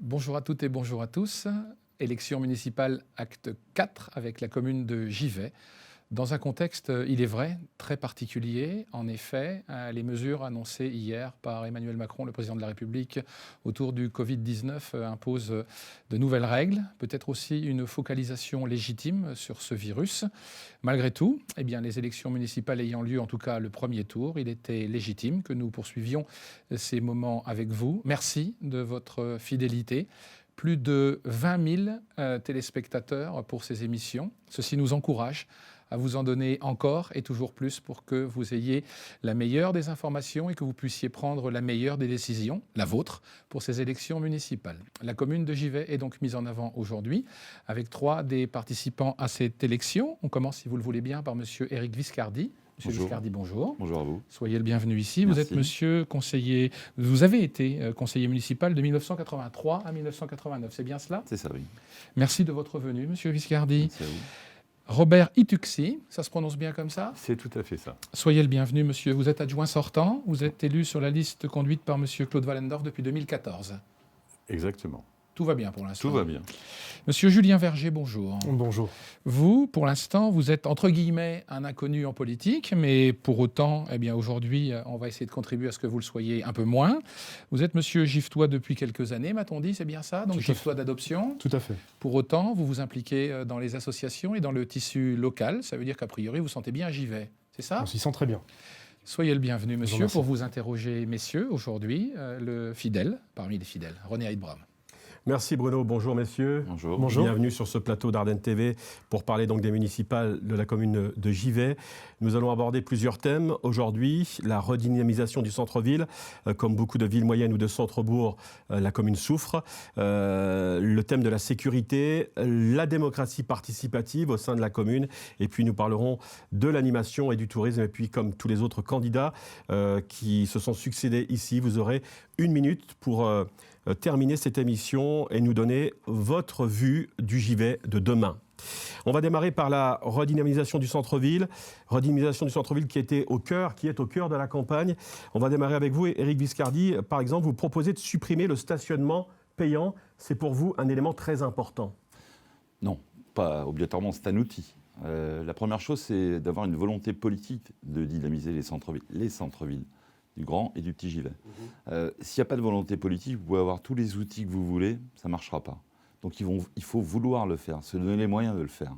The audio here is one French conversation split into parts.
Bonjour à toutes et bonjour à tous. Élection municipale acte 4 avec la commune de Givet. Dans un contexte, il est vrai, très particulier. En effet, les mesures annoncées hier par Emmanuel Macron, le président de la République, autour du Covid-19 imposent de nouvelles règles, peut-être aussi une focalisation légitime sur ce virus. Malgré tout, les élections municipales ayant lieu, en tout cas le premier tour, il était légitime que nous poursuivions ces moments avec vous. Merci de votre fidélité. Plus de 20 000 téléspectateurs pour ces émissions. Ceci nous encourage à vous en donner encore et toujours plus pour que vous ayez la meilleure des informations et que vous puissiez prendre la meilleure des décisions, la vôtre, pour ces élections municipales. La commune de Givet est donc mise en avant aujourd'hui avec 3 des participants à cette élection. On commence, si vous le voulez bien, par monsieur Éric Viscardi. Monsieur Viscardi, bonjour. Bonjour à vous. Soyez le bienvenu ici. Merci. Vous êtes monsieur conseiller, vous avez été conseiller municipal de 1983 à 1989, c'est bien cela? C'est ça, oui. Merci de votre venue, monsieur Viscardi. Merci à vous. Robert Ituxi, ça se prononce bien comme ça? C'est tout à fait ça. Soyez le bienvenu, monsieur. Vous êtes adjoint sortant. Vous êtes élu sur la liste conduite par monsieur Claude Wallendorf depuis 2014. Exactement. Tout va bien pour l'instant. Tout va bien. Monsieur Julien Verger, bonjour. Bonjour. Vous, pour l'instant, vous êtes entre guillemets un inconnu en politique, mais pour autant, aujourd'hui, on va essayer de contribuer à ce que vous le soyez un peu moins. Vous êtes monsieur Giftois depuis quelques années, m'a-t-on dit, c'est bien ça? Donc Giftois d'adoption. Tout à fait. Pour autant, vous vous impliquez dans les associations et dans le tissu local. Ça veut dire qu'a priori, vous sentez bien à Givet, c'est ça? On s'y sent très bien. Soyez le bienvenu, monsieur, Merci. pour vous interroger, messieurs, aujourd'hui, le fidèle, parmi les fidèles, René Heidbram. Merci Bruno, bonjour messieurs. Bonjour. Bonjour. Bienvenue sur ce plateau d'Ardenne TV pour parler donc des municipales de la commune de Givet. Nous allons aborder plusieurs thèmes aujourd'hui. La redynamisation du centre-ville. Comme beaucoup de villes moyennes ou de centres-bourgs, la commune souffre. Le thème de la sécurité, la démocratie participative au sein de la commune. Et puis nous parlerons de l'animation et du tourisme. Et puis comme tous les autres candidats qui se sont succédés ici, vous aurez 1 minute pour terminer cette émission et nous donner votre vue du Givet de demain. On va démarrer par la redynamisation du centre-ville. Redynamisation du centre-ville qui est au cœur de la campagne. On va démarrer avec vous, Éric Viscardi. Par exemple, vous proposez de supprimer le stationnement payant. C'est pour vous un élément très important. Non, pas obligatoirement, c'est un outil. La première chose, c'est d'avoir une volonté politique de dynamiser les centres-villes du Grand et du Petit Givet. S'il n'y a pas de volonté politique, vous pouvez avoir tous les outils que vous voulez, ça ne marchera pas. Donc il faut vouloir le faire, se donner les moyens de le faire.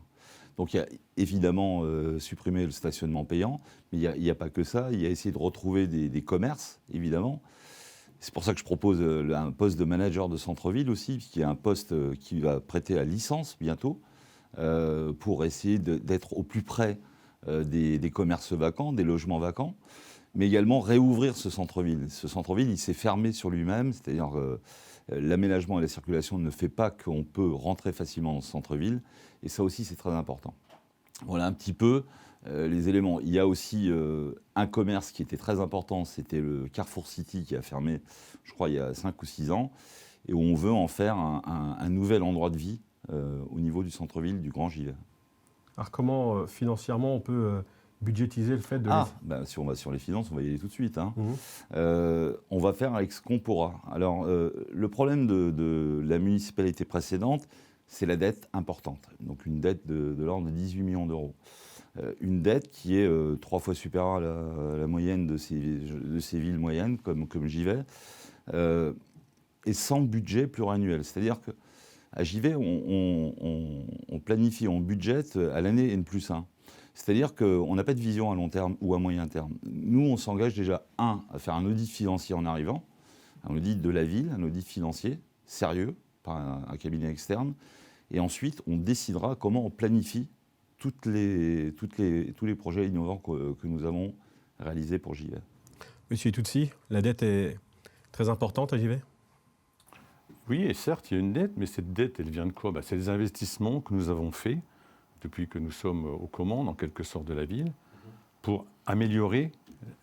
Donc il y a évidemment supprimer le stationnement payant, mais il n'y a pas que ça, il y a essayer de retrouver des commerces, évidemment. C'est pour ça que je propose un poste de manager de centre-ville aussi, qui est un poste qui va prêter à licence bientôt, pour essayer d'être au plus près des commerces vacants, des logements vacants, mais également réouvrir ce centre-ville. Ce centre-ville, il s'est fermé sur lui-même, c'est-à-dire l'aménagement et la circulation ne fait pas qu'on peut rentrer facilement dans ce centre-ville, et ça aussi, c'est très important. Voilà un petit peu les éléments. Il y a aussi un commerce qui était très important, c'était le Carrefour City qui a fermé, je crois, il y a 5 ou 6 ans, et où on veut en faire un nouvel endroit de vie au niveau du centre-ville du Grand Givet. Alors comment financièrement on peut budgétiser le fait de... Si on va sur les finances, on va y aller tout de suite. On va faire avec ce qu'on pourra. Alors, le problème de la municipalité précédente, c'est la dette importante. Donc une dette de l'ordre de 18 millions d'euros. Une dette qui est 3 fois supérieure à la moyenne de ces villes moyennes, comme Givet, et sans budget pluriannuel. C'est-à-dire qu'à Givet, on planifie, on budgète à l'année N+1. C'est-à-dire qu'on n'a pas de vision à long terme ou à moyen terme. Nous, on s'engage déjà, à faire un audit financier en arrivant, un audit de la ville, un audit financier sérieux, par un cabinet externe, et ensuite, on décidera comment on planifie tous les projets innovants que nous avons réalisés pour Givet. Monsieur Itoutsi, la dette est très importante à Givet? Oui, et certes, il y a une dette, mais cette dette, elle vient de quoi? C'est des investissements que nous avons faits depuis que nous sommes aux commandes, en quelque sorte, de la ville, pour améliorer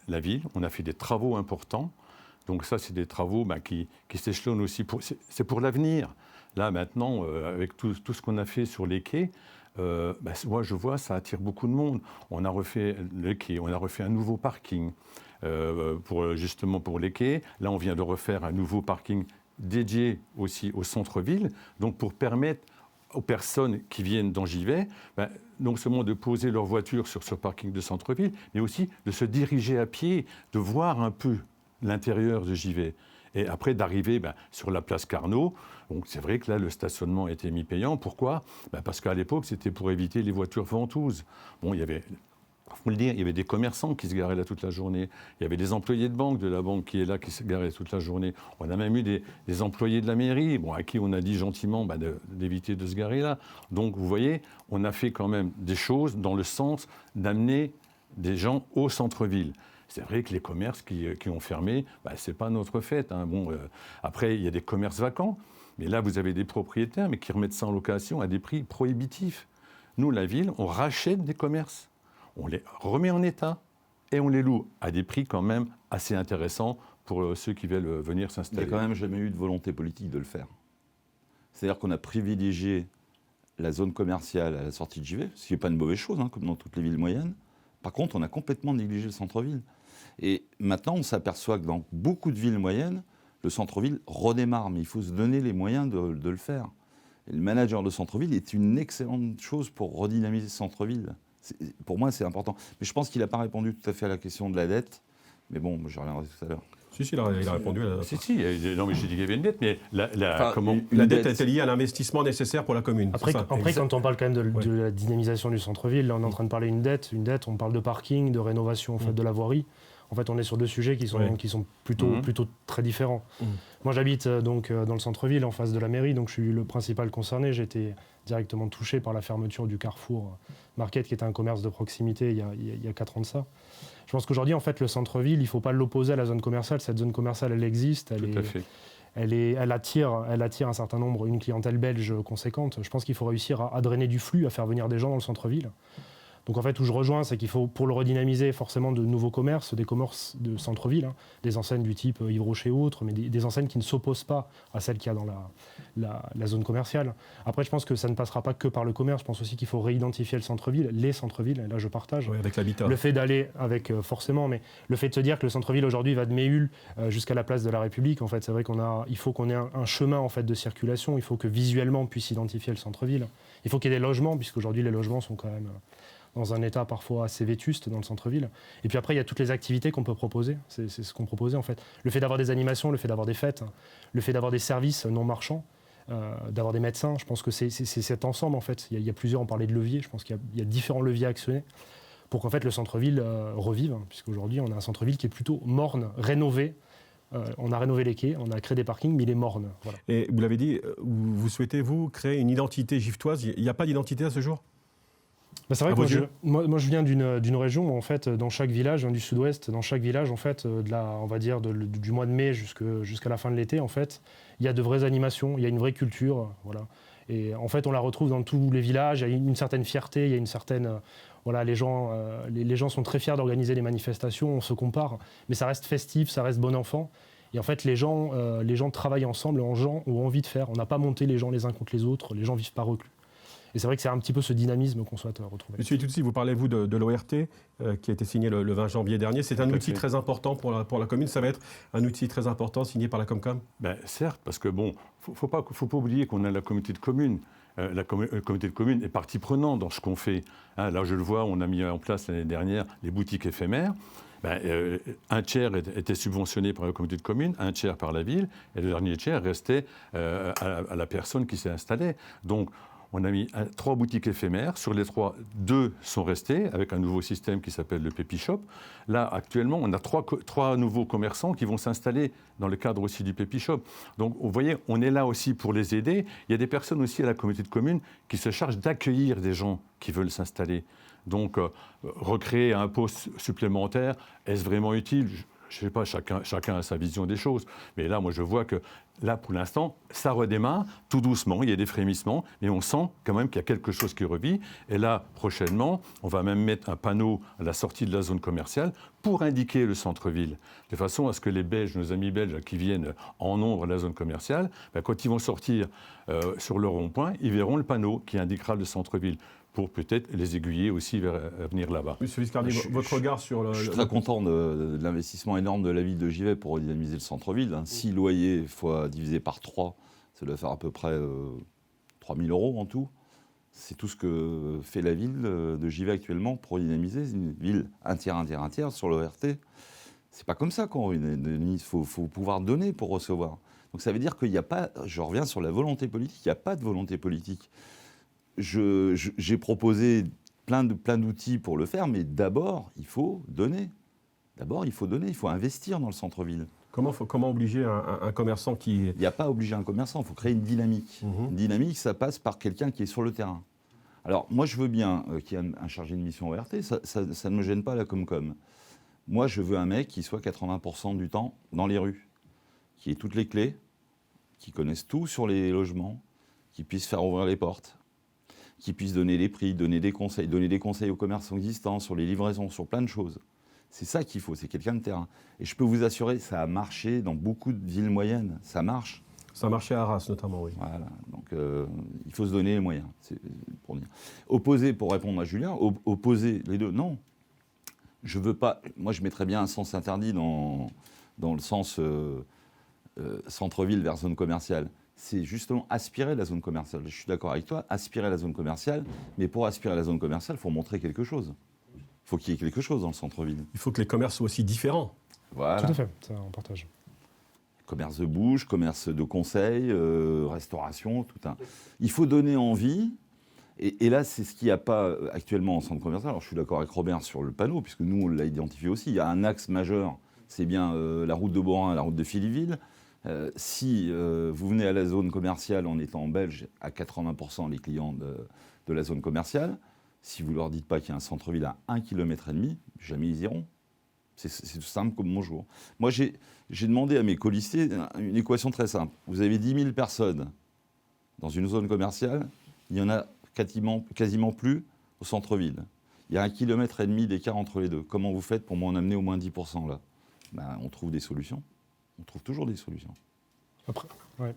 la ville. On a fait des travaux importants. Donc ça, c'est des travaux qui s'échelonnent aussi. C'est pour l'avenir. Là, maintenant, avec tout ce qu'on a fait sur les quais, moi, je vois, ça attire beaucoup de monde. On a refait le quai, on a refait un nouveau parking justement pour les quais. Là, on vient de refaire un nouveau parking dédié aussi au centre-ville, donc pour permettre aux personnes qui viennent dans Givet, non seulement de poser leur voiture sur ce parking de centre-ville, mais aussi de se diriger à pied, de voir un peu l'intérieur de Givet. Et après d'arriver sur la place Carnot. Donc c'est vrai que là, le stationnement était mis payant. Pourquoi ? Parce qu'à l'époque, c'était pour éviter les voitures ventouses. Bon, il y avait... Il faut le dire, il y avait des commerçants qui se garaient là toute la journée. Il y avait des employés de la banque qui est là, qui se garaient toute la journée. On a même eu des employés de la mairie, à qui on a dit gentiment d'éviter de se garer là. Donc, vous voyez, on a fait quand même des choses dans le sens d'amener des gens au centre-ville. C'est vrai que les commerces qui ont fermé, ce n'est pas notre fête. Hein. Après, il y a des commerces vacants, mais là, vous avez des propriétaires mais qui remettent ça en location à des prix prohibitifs. Nous, la ville, on rachète des commerces. On les remet en état et on les loue à des prix quand même assez intéressants pour ceux qui veulent venir s'installer. Il n'y a quand même jamais eu de volonté politique de le faire. C'est-à-dire qu'on a privilégié la zone commerciale à la sortie de Givet, ce qui n'est pas une mauvaise chose, comme dans toutes les villes moyennes. Par contre, on a complètement négligé le centre-ville. Et maintenant, on s'aperçoit que dans beaucoup de villes moyennes, le centre-ville redémarre, mais il faut se donner les moyens de le faire. Et le manager de centre-ville est une excellente chose pour redynamiser ce centre-ville. Pour moi, c'est important. Mais je pense qu'il n'a pas répondu tout à fait à la question de la dette. Mais bon, je reviendrai tout à l'heure. Si, il a répondu à la... Non, mais j'ai dit qu'il y avait une dette, mais la dette était liée à l'investissement nécessaire pour la commune. Après quand on parle quand même de la dynamisation du centre-ville, là, on est en train de parler d'une dette. Une dette, on parle de parking, de rénovation de la voirie. En fait, on est sur deux sujets qui sont plutôt très différents. Moi, j'habite donc dans le centre-ville, en face de la mairie, donc je suis le principal concerné. J'ai été directement touché par la fermeture du Carrefour Market, qui était un commerce de proximité il y a 4 ans de ça. Je pense qu'aujourd'hui, en fait, le centre-ville, il ne faut pas l'opposer à la zone commerciale. Cette zone commerciale, elle existe. Elle attire un certain nombre, une clientèle belge conséquente. Je pense qu'il faut réussir à drainer du flux, à faire venir des gens dans le centre-ville. Donc en fait, où je rejoins, c'est qu'il faut, pour le redynamiser, forcément de nouveaux commerces, des commerces de centre-ville, des enseignes du type Yves Rocher ou autres, mais des enseignes qui ne s'opposent pas à celles qu'il y a dans la zone commerciale. Après, je pense que ça ne passera pas que par le commerce. Je pense aussi qu'il faut réidentifier le centre-ville, les centres-villes, et là je partage. Oui, avec l'habitat. Le fait d'aller avec, forcément, mais le fait de se dire que le centre-ville aujourd'hui va de Méhul jusqu'à la place de la République, en fait, c'est vrai il faut qu'on ait un chemin en fait, de circulation, il faut que visuellement on puisse identifier le centre-ville. Il faut qu'il y ait des logements, puisqu'aujourd'hui les logements sont quand même... dans un état parfois assez vétuste dans le centre-ville. Et puis après, il y a toutes les activités qu'on peut proposer. C'est ce qu'on proposait en fait. Le fait d'avoir des animations, le fait d'avoir des fêtes, le fait d'avoir des services non marchands, d'avoir des médecins, je pense que c'est cet ensemble en fait. Il y a plusieurs, on parlait de leviers, je pense qu'il y a différents leviers à actionner pour qu'en fait le centre-ville revive, puisqu'aujourd'hui on a un centre-ville qui est plutôt morne, rénové. On a rénové les quais, on a créé des parkings, mais il est morne. Voilà. Et vous l'avez dit, vous souhaitez, vous, créer une identité giftoise. Il n'y a pas d'identité à ce jour ? C'est vrai que moi je viens d'une région où en fait dans chaque village du sud-ouest, dans chaque village en fait on va dire du mois de mai jusqu'à la fin de l'été en fait, il y a de vraies animations, il y a une vraie culture, voilà. Et en fait on la retrouve dans tous les villages, il y a une certaine fierté, il y a une certaine les gens sont très fiers d'organiser les manifestations, on se compare, mais ça reste festif, ça reste bon enfant. Et en fait les gens travaillent ensemble, les gens ont envie de faire. On n'a pas monté les gens les uns contre les autres, les gens vivent pas reclus. Et c'est vrai que c'est un petit peu ce dynamisme qu'on souhaite retrouver. Monsieur Itoutsi, vous parlez de l'ORT qui a été signé le 20 janvier dernier. C'est un outil très important pour la commune. Ça va être un outil très important signé par la Comcom ? Certes, parce que faut pas oublier qu'on a la communauté de communes. La communauté de communes est partie prenante dans ce qu'on fait. Là, je le vois, on a mis en place l'année dernière les boutiques éphémères. Un tiers était subventionné par la communauté de communes, un tiers par la ville, et le dernier tiers restait à la personne qui s'est installée. Donc, on a mis 3 boutiques éphémères. Sur les 3, 2 sont restées avec un nouveau système qui s'appelle le Pépi Shop. Là, actuellement, on a 3 nouveaux commerçants qui vont s'installer dans le cadre aussi du Pépi Shop. Donc, vous voyez, on est là aussi pour les aider. Il y a des personnes aussi à la communauté de communes qui se chargent d'accueillir des gens qui veulent s'installer. Donc, recréer un poste supplémentaire, est-ce vraiment utile ? Je ne sais pas, chacun a sa vision des choses. Mais là, moi, je vois que, là, pour l'instant, ça redémarre tout doucement. Il y a des frémissements, mais on sent quand même qu'il y a quelque chose qui revit. Et là, prochainement, on va même mettre un panneau à la sortie de la zone commerciale pour indiquer le centre-ville. De façon à ce que les Belges, nos amis belges qui viennent en nombre à la zone commerciale, quand ils vont sortir sur le rond-point, ils verront le panneau qui indiquera le centre-ville. pour peut-être les aiguiller aussi vers venir là-bas. Monsieur Viscardi, votre regard sur le... Je suis très content de l'investissement énorme de la ville de Givet pour dynamiser le centre-ville. 6 loyers divisé par 3, ça doit faire à peu près 3 000 € en tout. C'est tout ce que fait la ville de Givet actuellement pour dynamiser. C'est une ville un tiers sur l'ORT. C'est pas comme ça qu'on il faut pouvoir donner pour recevoir. Donc ça veut dire qu'il n'y a pas, je reviens sur la volonté politique, il n'y a pas de volonté politique. J'ai proposé plein d'outils pour le faire, mais d'abord, il faut donner. D'abord, il faut investir dans le centre-ville. Comment obliger un commerçant qui... Il n'y a pas à obliger un commerçant, il faut créer une dynamique. Une dynamique, ça passe par quelqu'un qui est sur le terrain. Alors, moi, je veux bien qu'il y ait un chargé de mission ORT, ça ne me gêne pas la Comcom. Moi, je veux un mec qui soit 80% du temps dans les rues, qui ait toutes les clés, qui connaisse tout sur les logements, qui puisse faire ouvrir les portes, qui puisse donner les prix, donner des conseils aux commerçants existants sur les livraisons, sur plein de choses. C'est ça qu'il faut, c'est quelqu'un de terrain. Et je peux vous assurer, ça a marché dans beaucoup de villes moyennes, ça marche. Ça a marché à Arras notamment, oui. Voilà, donc il faut se donner les moyens, c'est pour dire. Opposer, pour répondre à Julien, opposer les deux, non. Je veux pas, moi je mettrais bien un sens interdit dans le sens centre-ville vers zone commerciale. C'est justement aspirer la zone commerciale. Je suis d'accord avec toi, aspirer la zone commerciale, mais pour aspirer à la zone commerciale, il faut montrer quelque chose. Il faut qu'il y ait quelque chose dans le centre-ville. Il faut que les commerces soient aussi différents. Voilà. Tout à fait, ça on partage. Commerce de bouche, commerce de conseil, restauration, tout un... Il faut donner envie, et là c'est ce qu'il n'y a pas actuellement en centre commercial. Alors je suis d'accord avec Robert sur le panneau, puisque nous on l'a identifié aussi. Il y a un axe majeur, c'est bien la route de Borin, la route de Phillyville. Si vous venez à la zone commerciale en étant belge, à 80% les clients de la zone commerciale, si vous ne leur dites pas qu'il y a un centre-ville à 1,5 km, jamais ils iront. C'est tout simple comme bonjour. Moi, j'ai demandé à mes colistiers une équation très simple. Vous avez 10 000 personnes dans une zone commerciale, il n'y en a quasiment plus au centre-ville. Il y a 1,5 km d'écart entre les deux. Comment vous faites pour m'en amener au moins 10% là ? On trouve des solutions. On trouve toujours des solutions.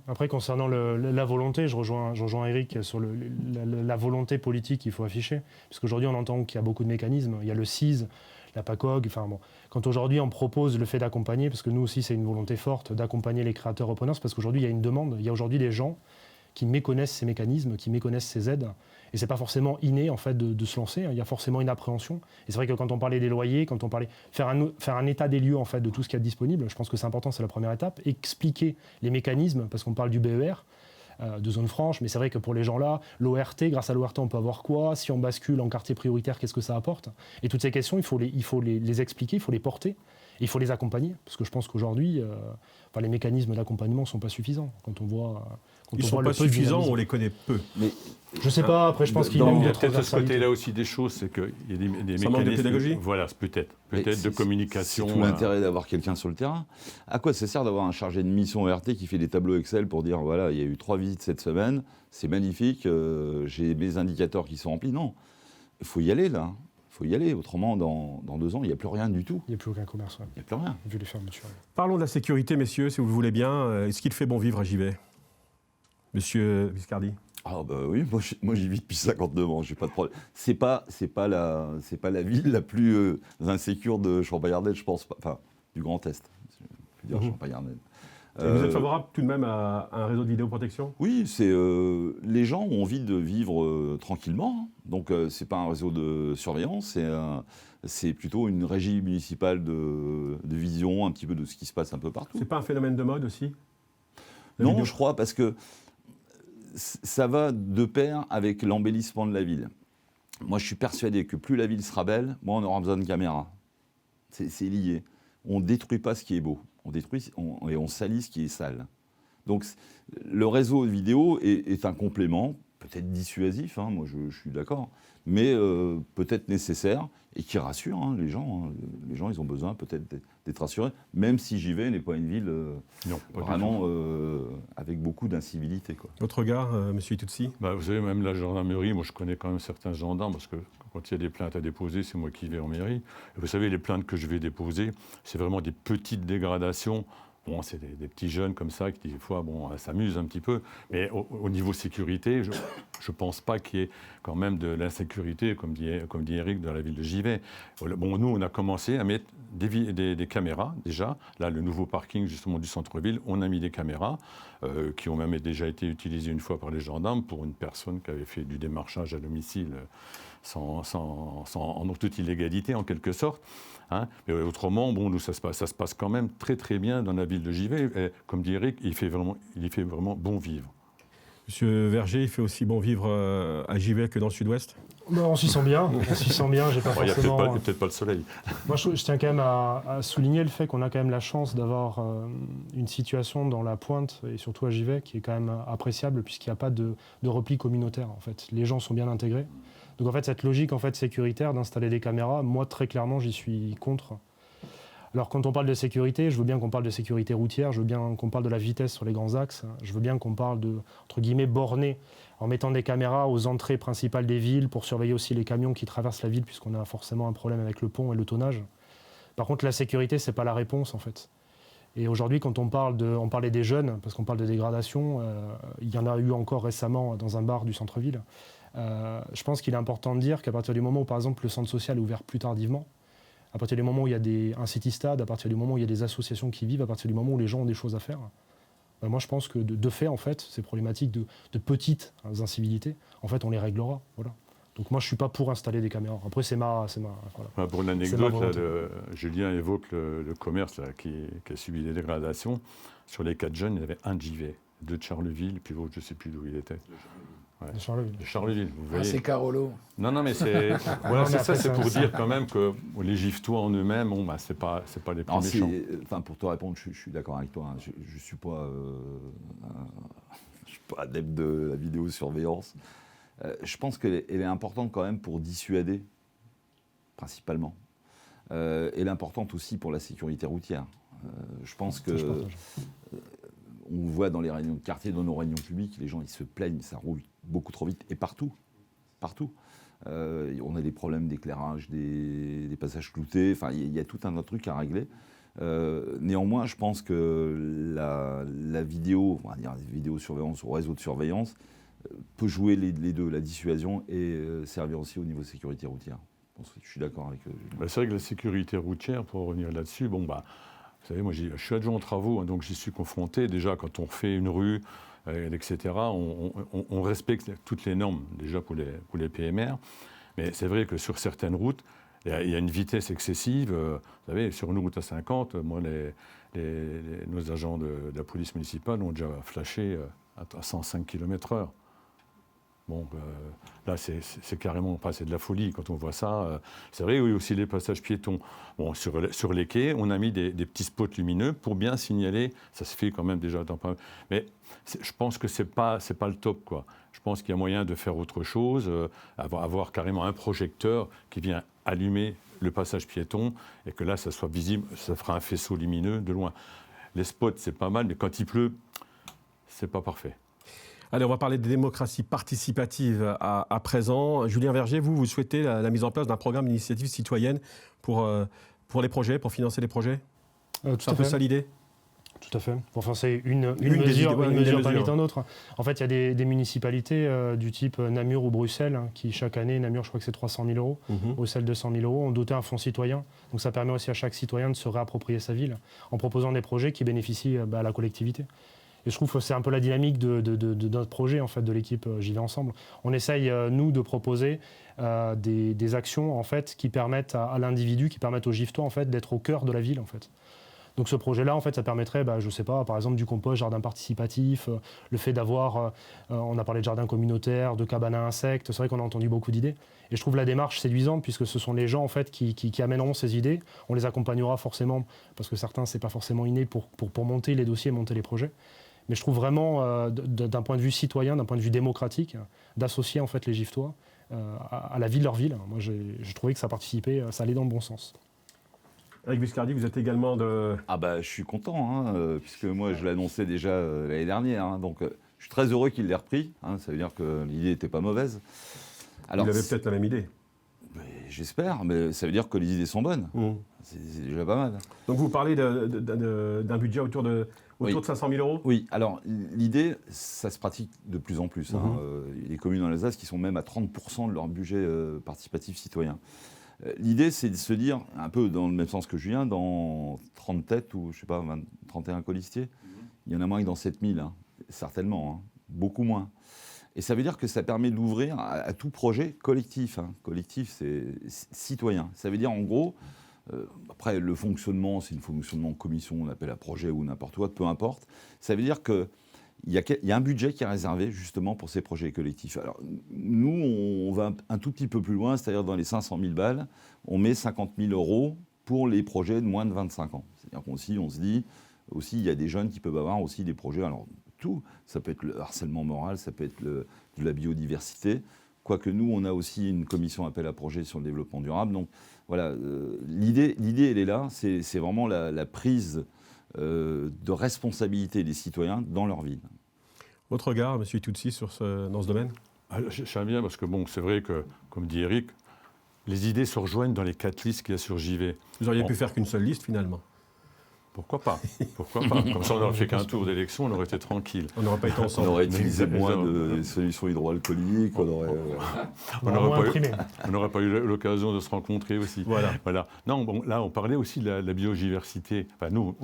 Après concernant la volonté, je rejoins Eric sur la volonté politique qu'il faut afficher. Parce qu'aujourd'hui, on entend qu'il y a beaucoup de mécanismes. Il y a le CIS, la PACOG. Enfin, bon. Quand aujourd'hui, on propose le fait d'accompagner, parce que nous aussi, c'est une volonté forte d'accompagner les créateurs repreneurs, parce qu'aujourd'hui, il y a une demande. Il y a aujourd'hui des gens qui méconnaissent ces mécanismes, qui méconnaissent ces aides. Et c'est pas forcément inné en fait de se lancer. Il y a forcément une appréhension. Et c'est vrai que quand on parlait des loyers, quand on parlait faire un état des lieux en fait de tout ce qu'il y a de disponible, je pense que c'est important, c'est la première étape. Expliquer les mécanismes, parce qu'on parle du BER, de zone franche, mais c'est vrai que pour les gens là, l'ORT, grâce à l'ORT, on peut avoir quoi ? Si on bascule en quartier prioritaire, qu'est-ce que ça apporte ? Et toutes ces questions, il faut les expliquer, il faut les porter, et il faut les accompagner, parce que je pense qu'aujourd'hui, les mécanismes d'accompagnement ne sont pas suffisants. Quand on voit ils ne sont pas suffisants, on les connaît peu. Mais je ne sais pas, après je pense qu'il y a peut-être de ce côté-là aussi des choses, c'est qu'il y a des mécanismes... manque de pédagogie ? Voilà, peut-être de communication. C'est tout l'intérêt d'avoir quelqu'un sur le terrain. À quoi ça sert d'avoir un chargé de mission ORT qui fait des tableaux Excel pour dire, voilà, il y a eu 3 visites cette semaine, c'est magnifique, j'ai mes indicateurs qui sont remplis. Non, il faut y aller là. Il faut y aller, autrement, dans 2 ans, il n'y a plus rien du tout. Il n'y a plus aucun commerce. Il n'y a plus rien. Vu les fermetures. Parlons de la sécurité, messieurs, si vous le voulez bien. Est-ce qu'il fait bon vivre à Givet ? Monsieur Viscardi ? Ah bah oui, moi j'y vis depuis 59 ans, j'ai pas de problème. C'est pas la ville la plus insécure de Champagne-Ardenne, je pense pas. Enfin, du Grand Est, je peux dire Champagne-Ardenne. Vous êtes favorable tout de même à un réseau de vidéoprotection ? Oui, les gens ont envie de vivre tranquillement. Donc c'est pas un réseau de surveillance, c'est plutôt une régie municipale de vision, un petit peu de ce qui se passe un peu partout. C'est pas un phénomène de mode aussi ? Non, je crois, parce que ça va de pair avec l'embellissement de la ville. Moi, je suis persuadé que plus la ville sera belle, moins on aura besoin de caméras. C'est lié. On ne détruit pas ce qui est beau. On détruit et on salit ce qui est sale. Donc, le réseau vidéo est un complément, peut-être dissuasif, moi je suis d'accord, mais peut-être nécessaire et qui rassure les gens. Les gens, ils ont besoin peut-être d'être rassurés, même si Givet n'est pas une ville vraiment avec beaucoup d'incivilité, quoi. Votre regard, monsieur Itoutsi ? Vous savez, même la gendarmerie, moi je connais quand même certains gendarmes, parce que quand il y a des plaintes à déposer, c'est moi qui vais en mairie. Et vous savez, les plaintes que je vais déposer, c'est vraiment des petites dégradations. Bon, c'est des petits jeunes comme ça qui, des fois, s'amusent un petit peu. Mais au niveau sécurité, je ne pense pas qu'il y ait quand même de l'insécurité, comme dit Eric, dans la ville de Givet. Bon, nous, on a commencé à mettre des caméras, déjà. Là, le nouveau parking, justement, du centre-ville, on a mis des caméras qui ont même déjà été utilisées une fois par les gendarmes pour une personne qui avait fait du démarchage à domicile en toute illégalité, en quelque sorte. Hein. Mais autrement, bon, nous, ça se passe quand même très, très bien dans la ville de Givet. Et, comme dit Eric, il fait vraiment bon vivre. Monsieur Verger, il fait aussi bon vivre à Givet que dans le sud-ouest ? On s'y sent bien, j'ai pas forcément... Il n'y a peut-être pas le soleil. Moi, je tiens quand même à souligner le fait qu'on a quand même la chance d'avoir une situation dans la Pointe, et surtout à Givet, qui est quand même appréciable, puisqu'il n'y a pas de repli communautaire, en fait. Les gens sont bien intégrés. Donc, en fait, cette logique sécuritaire d'installer des caméras, moi, très clairement, j'y suis contre. Alors, quand on parle de sécurité, je veux bien qu'on parle de sécurité routière, je veux bien qu'on parle de la vitesse sur les grands axes, je veux bien qu'on parle de, entre guillemets, borner, en mettant des caméras aux entrées principales des villes pour surveiller aussi les camions qui traversent la ville, puisqu'on a forcément un problème avec le pont et le tonnage. Par contre, la sécurité, ce n'est pas la réponse, en fait. Et aujourd'hui, quand on parlait des jeunes, parce qu'on parle de dégradation, il y en a eu encore récemment dans un bar du centre-ville. Je pense qu'il est important de dire qu'à partir du moment où, par exemple, le centre social est ouvert plus tardivement, à partir du moment où il y a un city-stade, à partir du moment où il y a des associations qui vivent, à partir du moment où les gens ont des choses à faire, moi je pense que de fait, en fait, ces problématiques de petites incivilités, en fait, on les réglera. Voilà. Donc moi je ne suis pas pour installer des caméras. Après c'est ma voilà. Pour l'anecdote, Julien évoque le commerce là, qui a subi des dégradations. Sur les 4 jeunes, il y avait un de Givet, 2 de Charleville, puis l'autre, je ne sais plus d'où il était. Ouais. De Charleville, vous voyez. C'est Carolo. Non, mais c'est c'est pour dire quand même que les Giftois en eux-mêmes, c'est pas les plus méchants. Enfin, pour te répondre, je suis d'accord avec toi. Hein. Je suis pas adepte de la vidéosurveillance. Je pense qu'elle est importante quand même pour dissuader, principalement. Elle est importante aussi pour la sécurité routière. Je pense que on voit dans les réunions de quartier, dans nos réunions publiques, les gens ils se plaignent, ça roule beaucoup trop vite, et partout. On a des problèmes d'éclairage, des passages cloutés, enfin il y a tout un autre truc à régler. Néanmoins, je pense que la vidéo, on va dire vidéosurveillance ou réseau de surveillance, peut jouer les deux, la dissuasion et servir aussi au niveau de sécurité routière. Je suis d'accord avec eux. C'est vrai que la sécurité routière, pour revenir là-dessus, vous savez, moi je suis adjoint aux travaux, donc j'y suis confronté. Déjà, quand on fait une rue, etc., on respecte toutes les normes, déjà pour les PMR. Mais c'est vrai que sur certaines routes, il y a une vitesse excessive. Vous savez, sur une route à 50, moi, nos agents de la police municipale ont déjà flashé à 105 km/h. Bon, là, c'est carrément, c'est de la folie quand on voit ça. C'est vrai, oui, aussi les passages piétons. Bon, sur les quais, on a mis des petits spots lumineux pour bien signaler. Ça se fait quand même déjà dans pas. Mais je pense que c'est pas le top, quoi. Je pense qu'il y a moyen de faire autre chose, avoir carrément un projecteur qui vient allumer le passage piéton et que là, ça soit visible, ça fera un faisceau lumineux de loin. Les spots, c'est pas mal, mais quand il pleut, c'est pas parfait. Allez, on va parler de démocratie participative à présent. Julien Verger, vous souhaitez la mise en place d'un programme d'initiative citoyenne pour les projets, pour financer les projets ? C'est un peu ça l'idée ? Tout à fait. Enfin, c'est une mesure parmi tant d'autres. En fait, il y a des municipalités du type Namur ou Bruxelles qui, chaque année, Namur, je crois que c'est 300 000 euros, Bruxelles 200 000 euros, ont doté un fonds citoyen. Donc ça permet aussi à chaque citoyen de se réapproprier sa ville en proposant des projets qui bénéficient à la collectivité. Et je trouve que c'est un peu la dynamique de notre projet, en fait, de l'équipe Givet Ensemble. On essaye, nous, de proposer des actions, en fait, qui permettent à l'individu, qui permettent aux Giftois, en fait, d'être au cœur de la ville, en fait. Donc ce projet-là, en fait, ça permettrait, je ne sais pas, par exemple, du compost, jardin participatif, le fait d'avoir, on a parlé de jardin communautaire, de cabane à insectes, c'est vrai qu'on a entendu beaucoup d'idées. Et je trouve la démarche séduisante, puisque ce sont les gens, en fait, qui amèneront ces idées. On les accompagnera forcément, parce que certains, ce n'est pas forcément inné pour monter les dossiers, monter les projets. Mais je trouve vraiment, d'un point de vue citoyen, d'un point de vue démocratique, d'associer en fait les Giftois à la vie de leur ville. Moi, j'ai trouvé que ça participait, ça allait dans le bon sens. Eric Buscardi, vous êtes également de... Je suis content, puisque moi je l'annonçais déjà l'année dernière. Donc je suis très heureux qu'il l'ait repris. Ça veut dire que l'idée n'était pas mauvaise. Alors, il avait peut-être la même idée. J'espère, mais ça veut dire que les idées sont bonnes. C'est déjà pas mal. Donc vous parlez d'un budget autour de Autour de 500 000 euros ? Oui, alors l'idée, ça se pratique de plus en plus. Il y a des communes en Alsace qui sont même à 30% de leur budget participatif citoyen. L'idée, c'est de se dire, un peu dans le même sens que Julien, dans 30 têtes ou, je sais pas, 31 colistiers, il y en a moins que dans 7000, certainement, beaucoup moins. Et ça veut dire que ça permet d'ouvrir à tout projet collectif. Collectif, c'est citoyen. Ça veut dire, en gros, après, le fonctionnement, c'est un fonctionnement commission, on appelle à projet ou n'importe quoi, peu importe. Ça veut dire qu'il y a un budget qui est réservé justement pour ces projets collectifs. Alors, nous, on va un tout petit peu plus loin, c'est-à-dire dans les 500 000 balles, on met 50 000 euros pour les projets de moins de 25 ans. C'est-à-dire qu'aussi, on se dit, aussi, il y a des jeunes qui peuvent avoir aussi des projets, alors tout, ça peut être le harcèlement moral, ça peut être de la biodiversité, quoique nous, on a aussi une commission appel à projet sur le développement durable. Donc voilà, l'idée, elle est là, c'est vraiment la prise de responsabilité des citoyens dans leur ville. Votre regard, M. Toutsi, dans ce domaine ? J'aime bien parce que bon, c'est vrai que, comme dit Eric, les idées se rejoignent dans les 4 listes qu'il y a sur JV. Vous auriez pu faire qu'une seule liste finalement. Pourquoi pas ? Pourquoi pas ? Comme ça, on n'aurait fait qu'un tour d'élection, on aurait été tranquille. On n'aurait pas été ensemble. On aurait utilisé moins de solutions hydroalcooliques. On n'aurait pas eu l'occasion de se rencontrer aussi. Voilà. Non, bon, là, on parlait aussi de la biodiversité. Enfin, nous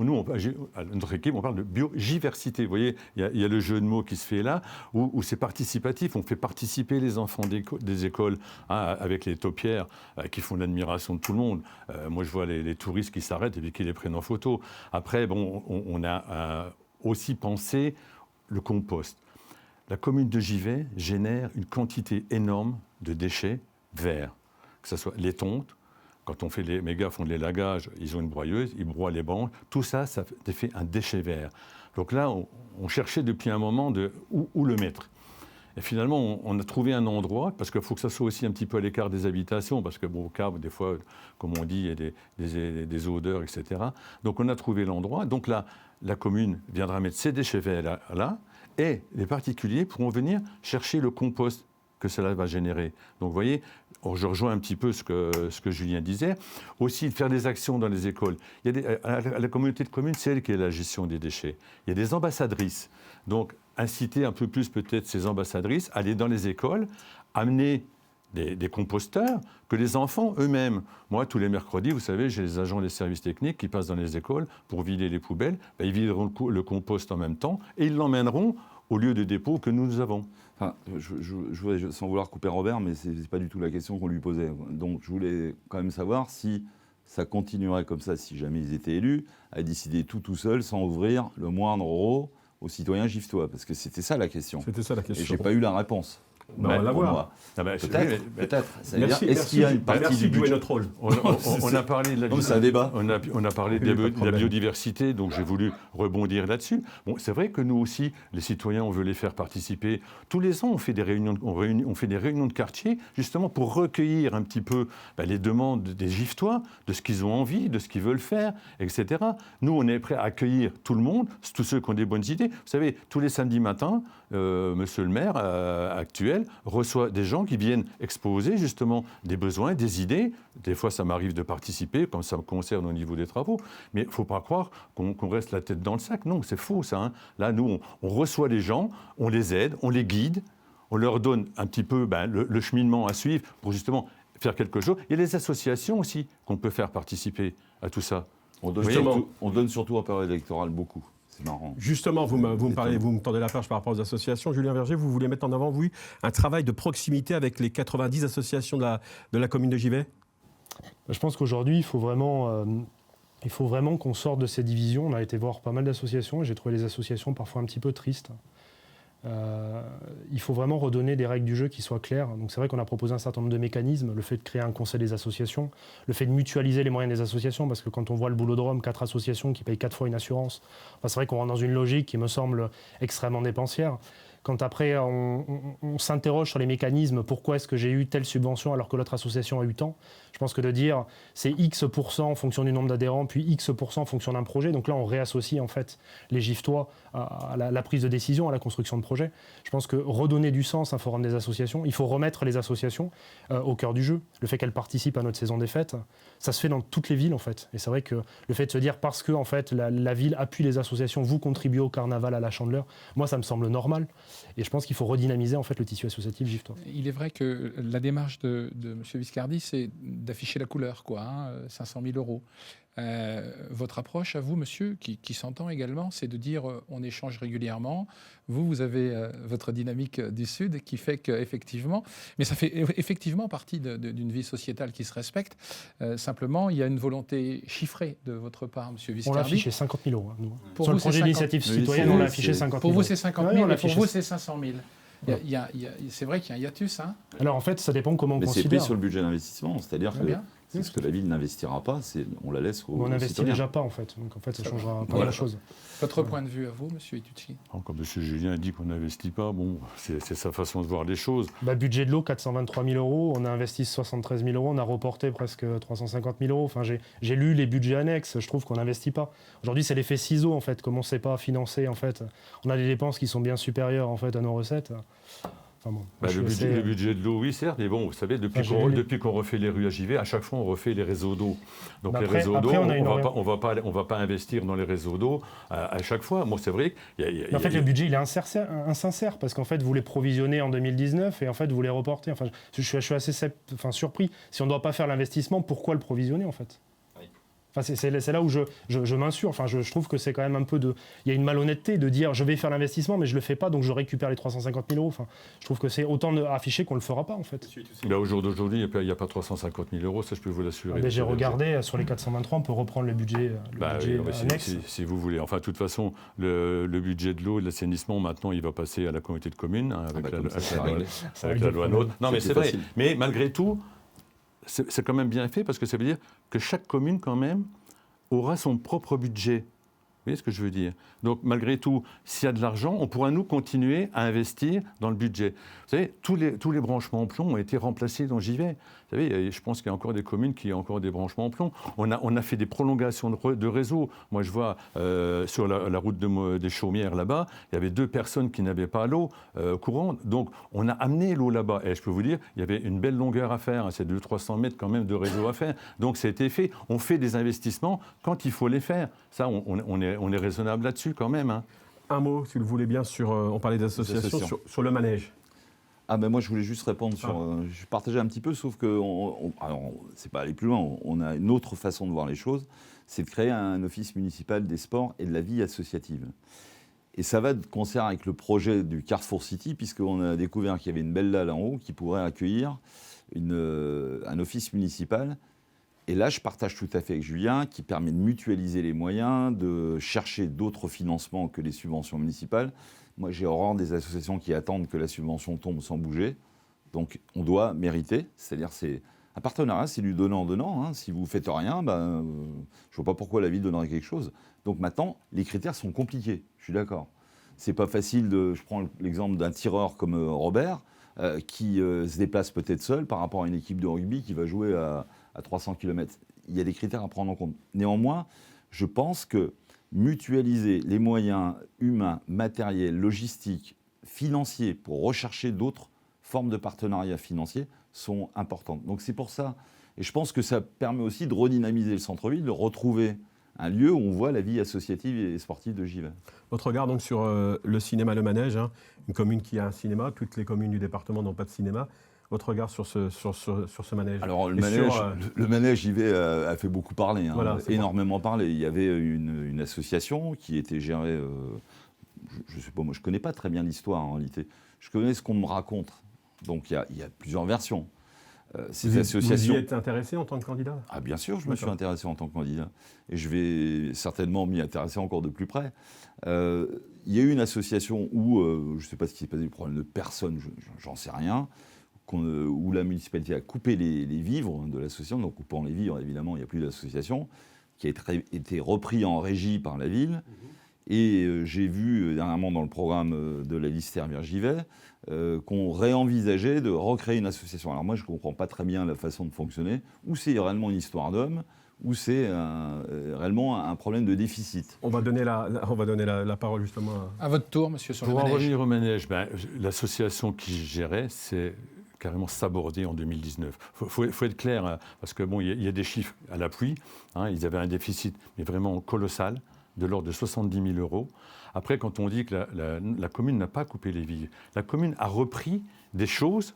à notre équipe, on parle de biodiversité. Vous voyez, il y a le jeu de mots qui se fait là, où c'est participatif. On fait participer les enfants des écoles avec les taupières qui font l'admiration de tout le monde. Moi, je vois les touristes qui s'arrêtent et puis qui les prennent en photo. Après, bon, on a aussi pensé le compost. La commune de Givet génère une quantité énorme de déchets verts, que ce soit les tontes. Quand mes gars font de l'élagage, ils ont une broyeuse, ils broient les branches. Tout ça, ça fait un déchet vert. Donc là, on cherchait depuis un moment où le mettre. Et finalement, on a trouvé un endroit, parce qu'il faut que ça soit aussi un petit peu à l'écart des habitations, parce que, bon, au Cap, des fois, comme on dit, il y a des odeurs, etc. Donc, on a trouvé l'endroit. Donc là, la commune viendra mettre ses déchets verts là, et les particuliers pourront venir chercher le compost que cela va générer. Donc, vous voyez, je rejoins un petit peu ce que Julien disait. Aussi, de faire des actions dans les écoles. À la communauté de communes, c'est elle qui est la gestion des déchets. Il y a des ambassadrices. Donc, inciter un peu plus peut-être ces ambassadrices à aller dans les écoles, amener des composteurs que les enfants eux-mêmes. Moi, tous les mercredis, vous savez, j'ai les agents des services techniques qui passent dans les écoles pour vider les poubelles. Ils videront le compost en même temps et ils l'emmèneront au lieu de dépôt que nous avons. Enfin, je voudrais, sans vouloir couper Robert, mais ce n'est pas du tout la question qu'on lui posait. Donc je voulais quand même savoir si ça continuerait comme ça, si jamais ils étaient élus, à décider tout seul, sans ouvrir le moindre euro aux citoyens giftois. Parce que c'était ça la question. C'était ça la question. Et je n'ai pas eu la réponse. On va la voir. Peut-être. Merci, est-ce qu'il y a une partie du budget notre rôle. On a parlé de la c'est un débat. On a parlé de la biodiversité, donc j'ai voulu rebondir là-dessus. Bon, c'est vrai que nous aussi, les citoyens, on veut les faire participer. Tous les ans, on fait des réunions de quartier, justement pour recueillir un petit peu les demandes des Giftois, de ce qu'ils ont envie, de ce qu'ils veulent faire, etc. Nous, on est prêts à accueillir tout le monde, tous ceux qui ont des bonnes idées. Vous savez, tous les samedis matins, monsieur le maire actuel reçoit des gens qui viennent exposer justement des besoins, des idées. Des fois, ça m'arrive de participer, comme ça me concerne au niveau des travaux. Mais il ne faut pas croire qu'on reste la tête dans le sac. Non, c'est faux, ça. Là, nous, on reçoit les gens, on les aide, on les guide, on leur donne un petit peu le cheminement à suivre pour justement faire quelque chose. Il y a les associations aussi qu'on peut faire participer à tout ça. On donne surtout en période électorale beaucoup. C'est marrant. Justement, vous me tendez la perche par rapport aux associations. Julien Verger, vous voulez mettre en avant, vous, un travail de proximité avec les 90 associations de la commune de Givet ? Je pense qu'aujourd'hui, il faut vraiment qu'on sorte de ces divisions. On a été voir pas mal d'associations et j'ai trouvé les associations parfois un petit peu tristes. Il faut vraiment redonner des règles du jeu qui soient claires. Donc c'est vrai qu'on a proposé un certain nombre de mécanismes, le fait de créer un conseil des associations, le fait de mutualiser les moyens des associations, parce que quand on voit le Boulodrome, 4 associations qui payent 4 fois une assurance, c'est vrai qu'on rentre dans une logique qui me semble extrêmement dépensière. quand après on s'interroge sur les mécanismes, pourquoi est-ce que j'ai eu telle subvention alors que l'autre association a eu tant, je pense que de dire c'est X% en fonction du nombre d'adhérents, puis X% en fonction d'un projet, donc là on réassocie en fait les giftois à la prise de décision, à la construction de projet. Je pense que redonner du sens à un forum des associations, il faut remettre les associations au cœur du jeu. Le fait qu'elles participent à notre saison des fêtes, ça se fait dans toutes les villes en fait. Et c'est vrai que le fait de se dire parce que en fait, la ville appuie les associations, vous contribuez au carnaval à la Chandeleur, moi ça me semble normal. Et je pense qu'il faut redynamiser en fait le tissu associatif giftois. Il est vrai que la démarche de M. Viscardi, c'est d'afficher la couleur, 500 000 euros. Votre approche à vous, monsieur, qui s'entend également, c'est de dire on échange régulièrement. Vous avez votre dynamique du Sud qui fait qu'effectivement, mais ça fait effectivement partie d'une vie sociétale qui se respecte. Simplement, il y a une volonté chiffrée de votre part, monsieur Viscardi. On l'a affiché 50 000 euros. Nous. Pour sur vous, le projet d'initiative citoyenne, on l'a affiché 50 000 Pour euros. vous, c'est 50 000, et pour vous, c'est 500 000. C'est vrai qu'il y a un hiatus. Hein. Alors en fait, ça dépend comment on considère. Mais c'est pris sur le budget d'investissement, c'est-à-dire que bien. c'est ce que la ville n'investira pas, on la laisse aux on n'investit citoyens. déjà pas en fait, donc en fait ça ne changera pas grand-chose. Votre point de vue à vous, monsieur Itucci? Quand M. Julien dit qu'on n'investit pas, bon, c'est sa façon de voir les choses. Budget de l'eau, 423 000 euros, on a investi 73 000 euros, on a reporté presque 350 000 euros. Enfin, j'ai lu les budgets annexes, je trouve qu'on n'investit pas. Aujourd'hui, c'est l'effet ciseau, en fait, comme on ne sait pas financer, en fait. On a des dépenses qui sont bien supérieures, en fait, à nos recettes. Enfin bon, le budget de l'eau, oui, certes, mais bon, vous savez, depuis qu'on refait les rues à JV, à chaque fois, on refait les réseaux d'eau. Donc les réseaux d'eau, on va pas investir dans les réseaux d'eau à chaque fois. Moi, c'est vrai en fait, le budget, il est insincère, parce qu'en fait, vous les provisionnez en 2019 et en fait, vous les reportez. Enfin, je suis assez surpris. Si on ne doit pas faire l'investissement, pourquoi le provisionner, en fait ? Enfin, c'est là où je m'insure. Enfin, je trouve que c'est quand même un peu de... Il y a une malhonnêteté de dire je vais faire l'investissement, mais je ne le fais pas, donc je récupère les 350 000 euros. Enfin, je trouve que c'est autant affiché qu'on ne le fera pas, en fait. Au jour d'aujourd'hui, il n'y a pas 350 000 euros, ça je peux vous l'assurer. J'ai regardé, sur les 423, on peut reprendre le budget, annexe. Si vous voulez. Enfin, de toute façon, le budget de l'eau et de l'assainissement, maintenant, il va passer à la communauté de communes, avec la loi NOTRe. Non, mais c'est vrai. Mais malgré tout, c'est quand même bien fait, parce que ça veut dire que chaque commune, quand même, aura son propre budget. Vous voyez ce que je veux dire? Donc, malgré tout, s'il y a de l'argent, on pourra, nous, continuer à investir dans le budget. Vous savez, tous les branchements en plomb ont été remplacés dans JV. Vous savez, je pense qu'il y a encore des communes qui ont encore des branchements en plomb. On a fait des prolongations de réseau. Moi, je vois sur la route des Chaumières, là-bas, il y avait 2 personnes qui n'avaient pas l'eau courante. Donc, on a amené l'eau là-bas. Et je peux vous dire, il y avait une belle longueur à faire. C'est 200-300 mètres quand même de réseau à faire. Donc, ça a été fait. On fait des investissements quand il faut les faire. Ça, on est raisonnable là-dessus quand même. Hein. Un mot, si vous le voulez bien, on parlait d'associations, sur le manège. Moi, je voulais juste répondre sur... je partageais un petit peu, sauf que... c'est pas aller plus loin. On a une autre façon de voir les choses. C'est de créer un office municipal des sports et de la vie associative. Et ça va de concert avec le projet du Carrefour City, puisqu'on a découvert qu'il y avait une belle dalle en haut qui pourrait accueillir un office municipal. Et là, je partage tout à fait avec Julien, qui permet de mutualiser les moyens, de chercher d'autres financements que les subventions municipales. Moi, j'ai horreur des associations qui attendent que la subvention tombe sans bouger. Donc, on doit mériter. C'est-à-dire, c'est un partenariat, c'est du donnant-donnant. Hein. Si vous ne faites rien, je ne vois pas pourquoi la ville donnerait quelque chose. Donc maintenant, les critères sont compliqués. Je suis d'accord. C'est pas facile de... Je prends l'exemple d'un tireur comme Robert, qui se déplace peut-être seul par rapport à une équipe de rugby qui va jouer à 300 km. Il y a des critères à prendre en compte. Néanmoins, je pense que mutualiser les moyens humains, matériels, logistiques, financiers pour rechercher d'autres formes de partenariats financiers sont importantes. Donc c'est pour ça. Et je pense que ça permet aussi de redynamiser le centre-ville, de retrouver un lieu où on voit la vie associative et sportive de Givet. Votre regard donc sur le cinéma Le Manège, hein, une commune qui a un cinéma, toutes les communes du département n'ont pas de cinéma. Votre regard sur ce manège? Alors le manège Givet a fait beaucoup parler, hein, voilà, énormément parler. Il y avait une association qui était gérée, je ne sais pas, moi je ne connais pas très bien l'histoire en réalité. Je connais ce qu'on me raconte. Donc il y a plusieurs versions. Vous y êtes intéressé en tant que candidat? Bien sûr, je me suis intéressé en tant que candidat. Et je vais certainement m'y intéresser encore de plus près. Il y a eu une association où, je ne sais pas ce qui s'est passé, le problème de personne, j'en sais rien, où la municipalité a coupé les vivres de l'association. Donc, coupant les vivres, évidemment, il n'y a plus d'association, qui a été repris en régie par la ville. Et j'ai vu dernièrement dans le programme de la liste Hermier-Givet qu'on réenvisageait de recréer une association. Alors moi, je ne comprends pas très bien la façon de fonctionner, ou c'est réellement une histoire d'homme, ou c'est réellement un problème de déficit. On va donner la parole justement à votre tour, monsieur, sur le manège. Pour en revenir au manège, l'association qui gérait, c'est carrément sabordé en 2019. Faut être clair, hein, parce que bon, il y a des chiffres à l'appui. Hein, ils avaient un déficit, mais vraiment colossal, de l'ordre de 70 000 €. Après, quand on dit que la commune n'a pas coupé les vivres, la commune a repris des choses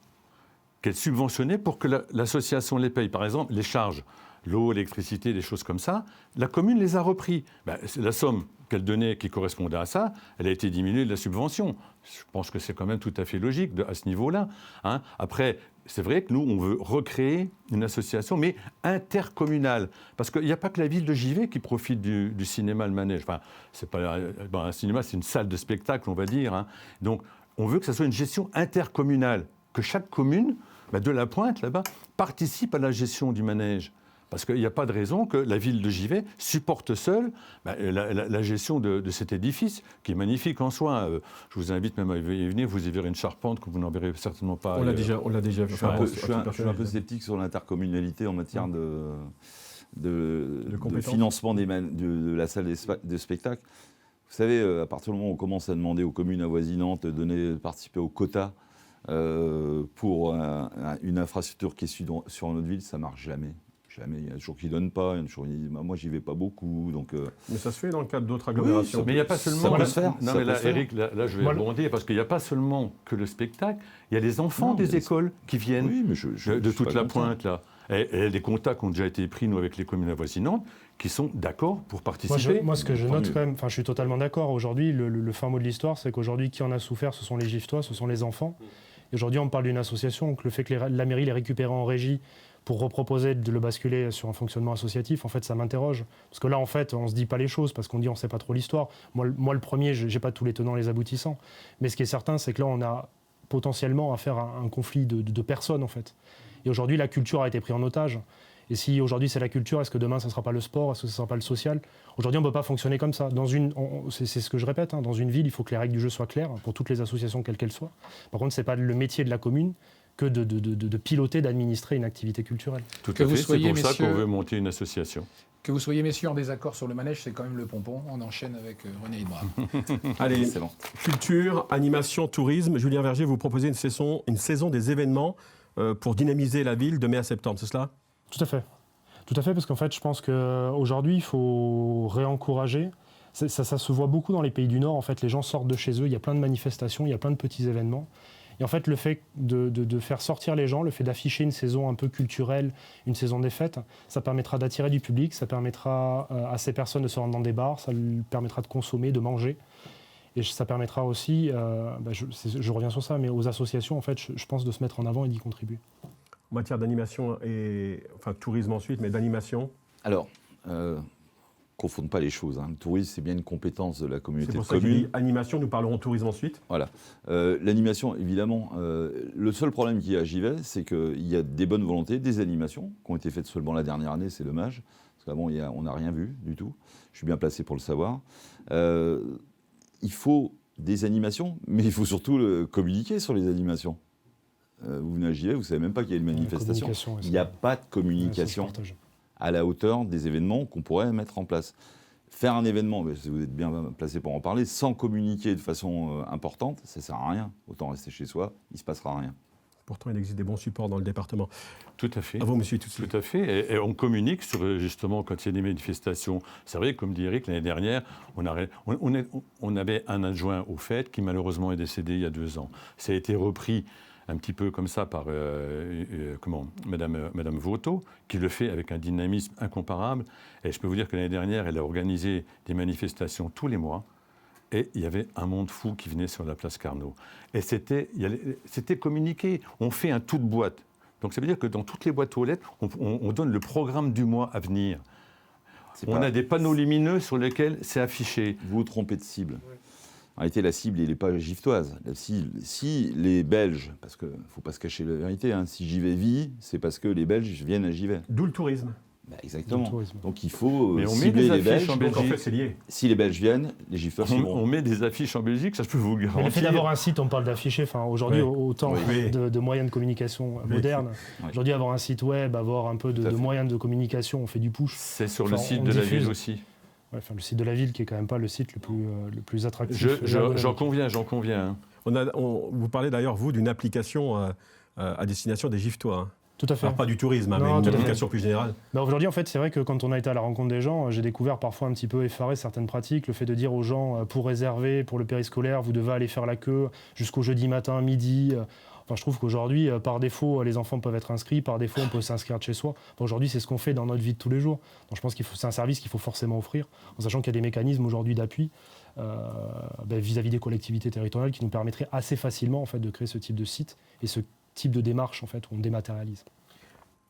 qu'elle subventionnait pour que l'association les paye. Par exemple, les charges, l'eau, l'électricité, des choses comme ça, la commune les a repris. La somme qu'elle donnait qui correspondait à ça, elle a été diminuée de la subvention. Je pense que c'est quand même tout à fait logique à ce niveau-là. Hein. Après, c'est vrai que nous, on veut recréer une association, mais intercommunale. Parce qu'il n'y a pas que la ville de Givet qui profite du cinéma Le Manège. Enfin, c'est pas, un cinéma, c'est une salle de spectacle, on va dire. Hein. Donc, on veut que ça soit une gestion intercommunale, que chaque commune, de la Pointe, là-bas, participe à la gestion du manège. Parce qu'il n'y a pas de raison que la ville de Givet supporte seule la gestion de cet édifice, qui est magnifique en soi. Je vous invite même à y venir, vous y verrez une charpente que vous n'en verrez certainement pas. On l'a déjà vu. Je suis un peu sceptique sur l'intercommunalité en matière de financement de la salle de spectacle. Vous savez, à partir du moment où on commence à demander aux communes avoisinantes de participer au quota pour une infrastructure qui est sur notre ville, ça ne marche jamais. Il y a toujours qui ne donnent pas, il y a toujours qui disent moi j'y vais pas beaucoup. Donc, Mais ça se fait dans le cadre d'autres agglomérations. Oui, mais il n'y a pas seulement. Ça peut se faire. Non, mais là, Eric, là je vais rebondir parce qu'il n'y a pas seulement que le spectacle, il y a les enfants des écoles qui viennent de toute la Pointe. Là. Et les contacts ont déjà été pris, nous, avec les communes avoisinantes, qui sont d'accord pour participer. Moi, ce que je note quand même, je suis totalement d'accord. Aujourd'hui, le fin mot de l'histoire, c'est qu'aujourd'hui, qui en a souffert, ce sont les Giftois, ce sont les enfants. Et aujourd'hui, on parle d'une association, donc le fait que la mairie les récupère en régie pour reproposer de le basculer sur un fonctionnement associatif, en fait, ça m'interroge. Parce que là, en fait, on ne se dit pas les choses, parce qu'on dit on ne sait pas trop l'histoire. Moi, le premier, je n'ai pas tous les tenants et les aboutissants. Mais ce qui est certain, c'est que là, on a potentiellement affaire à un conflit de personnes, en fait. Et aujourd'hui, la culture a été prise en otage. Et si aujourd'hui, c'est la culture, est-ce que demain, ça ne sera pas le sport? Est-ce que ça ne sera pas le social? Aujourd'hui, on ne peut pas fonctionner comme ça. C'est ce que je répète, hein, dans une ville, il faut que les règles du jeu soient claires pour toutes les associations, quelles qu'elles soient. Par contre, ce n'est pas le métier de la commune que de piloter, d'administrer une activité culturelle. Tout à fait, c'est pour ça qu'on veut monter une association. Que vous soyez, messieurs, en désaccord sur le manège, c'est quand même le pompon. On enchaîne avec René Hidra. Allez, excellent. Culture, animation, tourisme. Julien Vergier, vous proposez une saison des événements pour dynamiser la ville de mai à septembre, c'est cela? Tout à fait. Tout à fait, parce qu'en fait, je pense qu'aujourd'hui, il faut réencourager. Ça se voit beaucoup dans les pays du Nord. En fait, les gens sortent de chez eux, il y a plein de manifestations, il y a plein de petits événements. Et en fait, le fait de faire sortir les gens, le fait d'afficher une saison un peu culturelle, une saison des fêtes, ça permettra d'attirer du public, ça permettra à ces personnes de se rendre dans des bars, ça lui permettra de consommer, de manger. Et ça permettra aussi, je reviens sur ça, mais aux associations, en fait, je pense de se mettre en avant et d'y contribuer. En matière d'animation tourisme ensuite, mais d'animation? Alors, confondent pas les choses. Hein. Le tourisme, c'est bien une compétence de la communauté de communes. C'est pour ça qu'il dit animation, nous parlerons tourisme ensuite. Voilà. L'animation, évidemment, le seul problème qu'il y a à Givet, c'est qu'il y a des bonnes volontés, des animations qui ont été faites seulement la dernière année, c'est dommage, parce qu'avant, on n'a rien vu du tout. Je suis bien placé pour le savoir. Il faut des animations, mais il faut surtout communiquer sur les animations. Vous venez à Givet, vous ne savez même pas qu'il y a une manifestation. Il n'y a pas de communication à la hauteur des événements qu'on pourrait mettre en place. Faire un événement, vous êtes bien placé pour en parler, sans communiquer de façon importante, ça ne sert à rien. Autant rester chez soi, il ne se passera rien. Pourtant, il existe des bons supports dans le département. Tout à fait. À vous, monsieur. Tout à fait. Et on communique sur, justement, quand il y a des manifestations. C'est vrai, comme dit Eric, l'année dernière, on avait un adjoint au fait qui, malheureusement, est décédé il y a 2 ans. Ça a été repris un petit peu comme ça par Madame Voto, qui le fait avec un dynamisme incomparable. Et je peux vous dire que l'année dernière, elle a organisé des manifestations tous les mois. Et il y avait un monde fou qui venait sur la place Carnot. Et c'était communiqué. On fait un tout de boîte. Donc ça veut dire que dans toutes les boîtes aux lettres, on donne le programme du mois à venir. On a des panneaux lumineux sur lesquels c'est affiché. Vous vous trompez de cible. En réalité, la cible, elle n'est pas giftoise. Si les Belges, parce qu'il ne faut pas se cacher la vérité, hein, si Givet vit, c'est parce que les Belges viennent à Givet. D'où le tourisme. Exactement. Donc il faut Mais on cibler met des les affiches Belges. en Belgique. En fait, c'est lié. Si les Belges viennent, les gifleurs sont On met des affiches en Belgique, ça je peux vous le Mais garantir. le fait d'avoir un site, on parle d'afficher. Enfin, aujourd'hui, Oui. autant Oui. de moyens de communication modernes. Oui. Aujourd'hui, avoir un site web, avoir un peu Tout à de fait. moyens de communication, on fait du push. C'est sur le Enfin, site on de la diffuse. ville aussi. Ouais, enfin, le site de la ville qui est quand même pas le site le plus attractif. J'en conviens. Hein. Vous parlez d'ailleurs, vous, d'une application à destination des Giftois. Hein. Tout à fait. Alors, pas du tourisme, hein, Non, mais tout une à fait. application plus générale. Bah, aujourd'hui, en fait, c'est vrai que quand on a été à la rencontre des gens, j'ai découvert parfois un petit peu effaré certaines pratiques. Le fait de dire aux gens, pour réserver pour le périscolaire, vous devez aller faire la queue jusqu'au jeudi matin, midi. Enfin, je trouve qu'aujourd'hui, par défaut, les enfants peuvent être inscrits. Par défaut, on peut s'inscrire de chez soi. Enfin, aujourd'hui, c'est ce qu'on fait dans notre vie de tous les jours. Donc, je pense que c'est un service qu'il faut forcément offrir, en sachant qu'il y a des mécanismes aujourd'hui d'appui vis-à-vis des collectivités territoriales qui nous permettraient assez facilement en fait, de créer ce type de site et ce type de démarche en fait, où on dématérialise.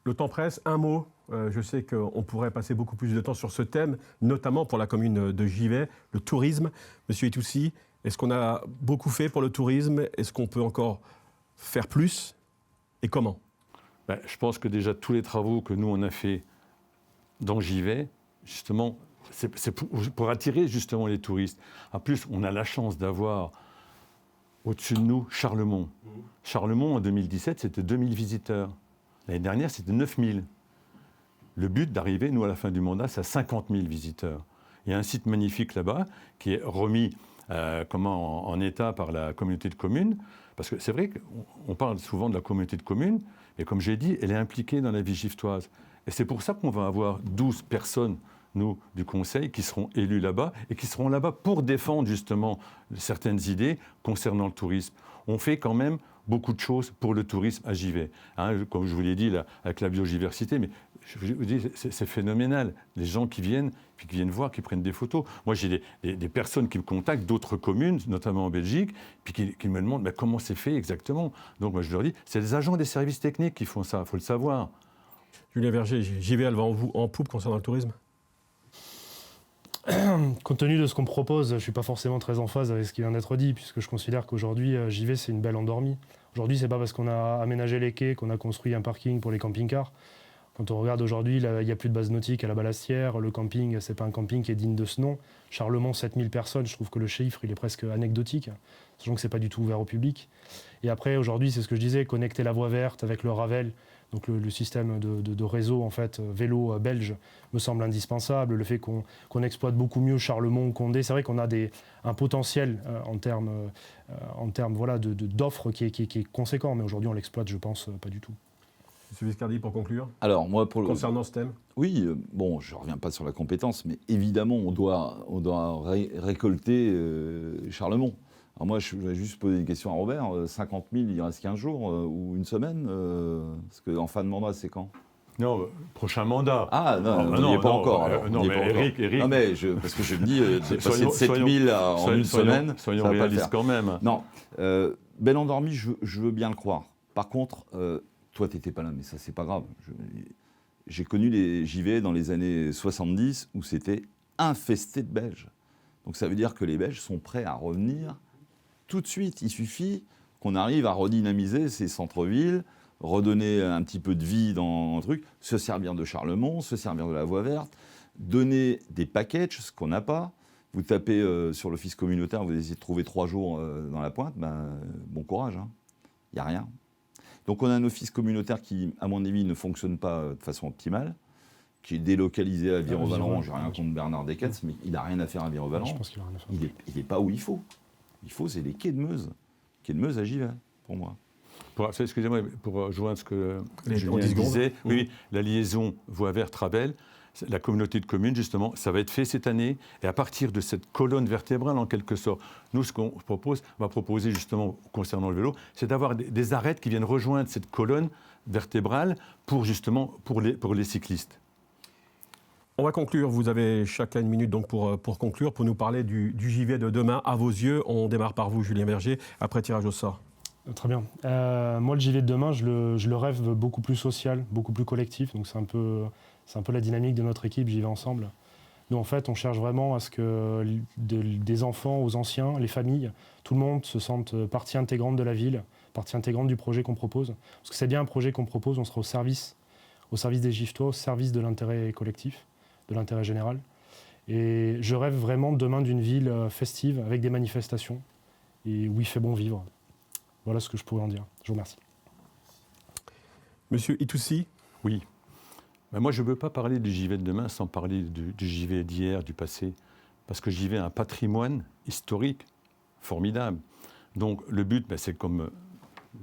Le temps presse, un mot. Je sais qu'on pourrait passer beaucoup plus de temps sur ce thème, notamment pour la commune de Givet, le tourisme. Monsieur Itoussi, est-ce qu'on a beaucoup fait pour le tourisme? Est-ce qu'on peut encore faire plus? Et comment? Je pense que déjà tous les travaux que nous on a fait dans Givet, justement, c'est pour attirer justement les touristes. En plus, on a la chance d'avoir au-dessus de nous Charlemont. Charlemont, en 2017, c'était 2000 visiteurs. L'année dernière, c'était 9000. Le but d'arriver, nous, à la fin du mandat, c'est à 50 000 visiteurs. Il y a un site magnifique là-bas qui est remis en état par la communauté de communes. Parce que c'est vrai qu'on parle souvent de la communauté de communes, mais comme j'ai dit, elle est impliquée dans la vie giftoise. Et c'est pour ça qu'on va avoir 12 personnes, nous, du Conseil, qui seront élus là-bas et qui seront là-bas pour défendre justement certaines idées concernant le tourisme. On fait quand même beaucoup de choses pour le tourisme à Givet. Hein, comme je vous l'ai dit, là, avec la biodiversité, mais je vous dis, c'est phénoménal. Les gens qui viennent voir, qui prennent des photos. Moi, j'ai des personnes qui me contactent d'autres communes, notamment en Belgique, puis qui me demandent comment c'est fait exactement. Donc moi, je leur dis, c'est les agents des services techniques qui font ça, il faut le savoir. Julien Verger, Givet, elle va en poupe concernant le tourisme? Compte tenu de ce qu'on propose, je ne suis pas forcément très en phase avec ce qui vient d'être dit, puisque je considère qu'aujourd'hui, Givet, c'est une belle endormie. Aujourd'hui, ce n'est pas parce qu'on a aménagé les quais, qu'on a construit un parking pour les camping-cars. Quand on regarde aujourd'hui, il n'y a plus de base nautique à la Ballastière. Le camping, ce n'est pas un camping qui est digne de ce nom. Charlemont, 7000 personnes, je trouve que le chiffre, il est presque anecdotique, sachant que ce n'est pas du tout ouvert au public. Et après, aujourd'hui, c'est ce que je disais, connecter la voie verte avec le Ravel, donc le système de réseau en fait, vélo belge me semble indispensable. Le fait qu'on exploite beaucoup mieux Charlemont, Condé, c'est vrai qu'on a un potentiel en termes voilà, d'offres qui est conséquent, mais aujourd'hui on l'exploite, je pense, pas du tout. M. Viscardi, pour conclure. Alors, moi, concernant ce thème. Oui, bon, je ne reviens pas sur la compétence, mais évidemment, on doit récolter Charlemont. Alors moi, je vais juste poser une question à Robert. 50 000, il reste 15 jours ou une semaine parce qu'en fin de mandat, c'est quand? Non, prochain mandat. Ah, non, il n'y est pas encore. Non, mais Eric... Non, mais parce que je me dis, passer de 7 000 en une semaine, soyons ça va pas le réalistes faire. quand même. Non, belle endormie, je veux bien le croire. Par contre, toi, tu n'étais pas là, mais ça, c'est pas grave. J'ai connu les Givet dans les années 70 où c'était infesté de Belges. Donc ça veut dire que les Belges sont prêts à revenir tout de suite. Il suffit qu'on arrive à redynamiser ces centres-villes, redonner un petit peu de vie dans le truc, se servir de Charlemont, se servir de la voie verte, donner des packages, ce qu'on n'a pas. Vous tapez sur l'office communautaire, vous essayez de trouver 3 jours dans la pointe, bon courage, il n'y a rien. Donc on a un office communautaire qui, à mon avis, ne fonctionne pas de façon optimale, qui est délocalisé à Vireau-Valence. J'ai rien contre Bernard Desquetz, mais il n'a rien à faire à Vireau-Valence. Je pense qu'il a rien à faire. Il n'est pas où il faut. Il faut, c'est les quais de Meuse. Quais de Meuse à Givet, pour moi. Excusez-moi, pour rejoindre ce que Julien disait, oui, la liaison voie verte-Ravel, la communauté de communes, justement, ça va être fait cette année. Et à partir de cette colonne vertébrale, en quelque sorte, nous, ce qu'on va proposer justement concernant le vélo, c'est d'avoir des arêtes qui viennent rejoindre cette colonne vertébrale pour les cyclistes. On va conclure. Vous avez chacun une minute donc pour conclure, pour nous parler du Givet de demain à vos yeux. On démarre par vous, Julien Verger, après tirage au sort. Très bien. Moi, le Givet de demain, je le rêve beaucoup plus social, beaucoup plus collectif. Donc c'est un peu la dynamique de notre équipe, Givet Ensemble. Nous, en fait, on cherche vraiment à ce que des enfants aux anciens, les familles, tout le monde se sente partie intégrante de la ville, partie intégrante du projet qu'on propose. Parce que c'est bien un projet qu'on propose, on sera au service au service des Giftois, au service de l'intérêt collectif, de l'intérêt général. Et je rêve vraiment demain d'une ville festive, avec des manifestations, et où il fait bon vivre. Voilà ce que je pourrais en dire. Je vous remercie. Monsieur Itoussi. Oui. Ben moi, je ne veux pas parler du Givet de demain sans parler du Givet d'hier, du passé. Parce que Givet a un patrimoine historique formidable. Donc le but, ben, c'est comme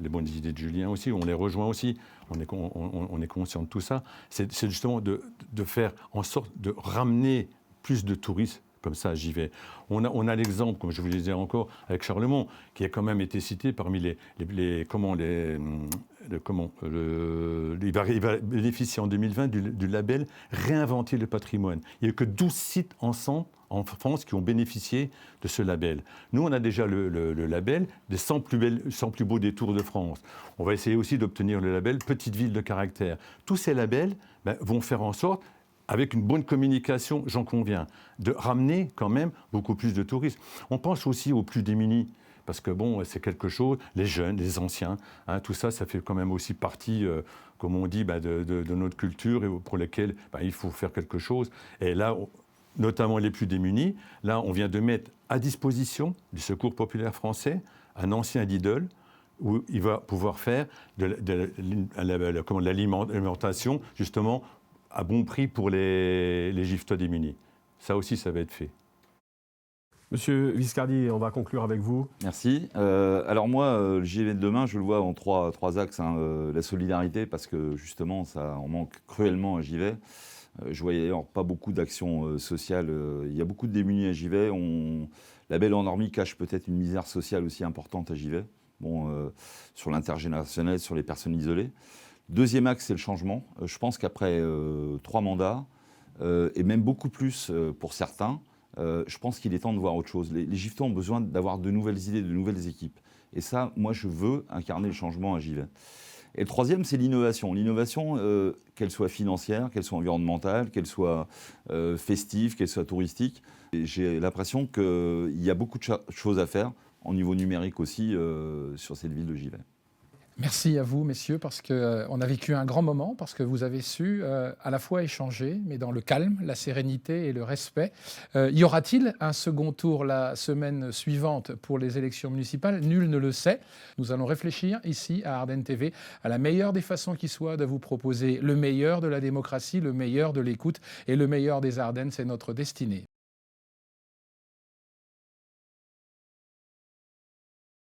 les bonnes idées de Julien aussi, on les rejoint aussi, on est conscient de tout ça, c'est justement de faire en sorte de ramener plus de touristes comme ça à Givet. On a l'exemple, comme je vous le disais encore, avec Charlemont, qui a quand même été cité parmi il va bénéficier en 2020 du label Réinventer le patrimoine. Il n'y a eu que 12 sites ensemble en France qui ont bénéficié de ce label. Nous, on a déjà le label des 100 plus beaux détours de France. On va essayer aussi d'obtenir le label Petite ville de caractère. Tous ces labels vont faire en sorte, avec une bonne communication, j'en conviens, de ramener quand même beaucoup plus de touristes. On pense aussi aux plus démunis, parce que bon, c'est quelque chose, les jeunes, les anciens, hein, tout ça, ça fait quand même aussi partie, comme on dit, de notre culture et pour lesquels il faut faire quelque chose. Et là, notamment les plus démunis, là, on vient de mettre à disposition du Secours populaire français un ancien Lidl, où il va pouvoir faire de l'alimentation, justement, à bon prix pour les Giftois démunis. Ça aussi, ça va être fait. Monsieur Viscardi, on va conclure avec vous. Merci. Alors moi, le Givet de demain, je le vois en trois axes. La solidarité, parce que justement, ça en manque cruellement à Givet. Je voyais d'ailleurs pas beaucoup d'actions sociales. Il y a beaucoup de démunis à Givet. La belle endormie cache peut-être une misère sociale aussi importante à Givet. Sur l'intergénérationnel, sur les personnes isolées. Deuxième axe, c'est le changement. Je pense qu'après 3 mandats, et même beaucoup plus pour certains, je pense qu'il est temps de voir autre chose. Les Giftois ont besoin d'avoir de nouvelles idées, de nouvelles équipes. Et ça, moi, je veux incarner le changement à Givet. Et le troisième, c'est l'innovation. L'innovation, qu'elle soit financière, qu'elle soit environnementale, qu'elle soit festive, qu'elle soit touristique. Et j'ai l'impression qu'il y a beaucoup de choses à faire, au niveau numérique aussi, sur cette ville de Givet. Merci à vous, messieurs, parce qu'on a vécu un grand moment, parce que vous avez su à la fois échanger, mais dans le calme, la sérénité et le respect. Y aura-t-il un second tour la semaine suivante pour les élections municipales? Nul ne le sait. Nous allons réfléchir ici à Ardennes TV à la meilleure des façons qui soit de vous proposer le meilleur de la démocratie, le meilleur de l'écoute et le meilleur des Ardennes, c'est notre destinée.